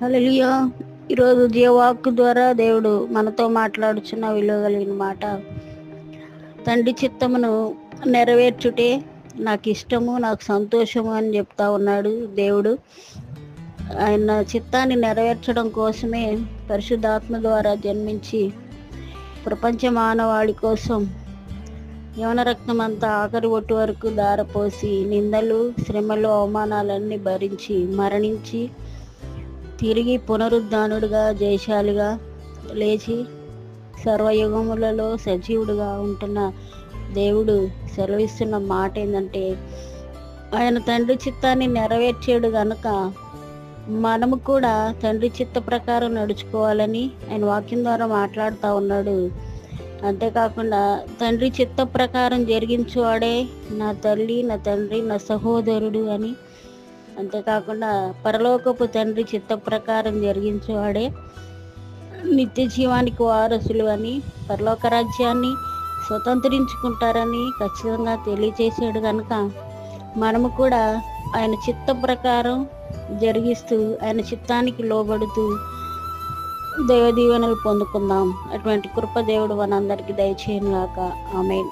హల్లెలూయా. ఈరోజు జీవవాక్కు ద్వారా దేవుడు మనతో మాట్లాడుచున్న విలువ కలిగిన మాట, తండ్రి చిత్తమును నెరవేర్చుటే నాకు ఇష్టము, నాకు సంతోషము అని చెప్తా ఉన్నాడు దేవుడు. ఆయన చిత్తాన్ని నెరవేర్చడం కోసమే పరిశుద్ధాత్మ ద్వారా జన్మించి ప్రపంచ మానవాళి కోసం యవన రక్తం అంతా ఆఖరి ఒట్టు వరకు దారపోసి నిందలు, శ్రమలు, అవమానాలన్నీ భరించి మరణించి తిరిగి పునరుద్ధానుడుగా జయశాలిగా లేచి సర్వయుగములలో సజీవుడుగా ఉంటున్న దేవుడు సెలవిస్తున్న మాట ఏంటంటే, ఆయన తండ్రి చిత్తాన్ని నెరవేర్చాడు గనుక మనము కూడా తండ్రి చిత్త ప్రకారం నడుచుకోవాలని ఆయన వాక్యం ద్వారా మాట్లాడుతూ ఉన్నాడు. అంతేకాకుండా తండ్రి చిత్త ప్రకారం జరిగించువాడే నా తల్లి, నా తండ్రి, నా సహోదరుడు అని, అంతేకాకుండా పరలోకపు తండ్రి చిత్త ప్రకారం జరిగించేవాడే నిత్య జీవానికి వారసులు అని, పరలోక రాజ్యాన్ని స్వతంత్రించుకుంటారని ఖచ్చితంగా తెలియచేసాడు కనుక మనము కూడా ఆయన చిత్త ప్రకారం జరిగిస్తూ ఆయన చిత్తానికి లోబడుతూ దైవ దీవెనలు పొందుకుందాం. అటువంటి కృప దేవుడు మనందరికీ దయచేయను గాక. ఆమేన్.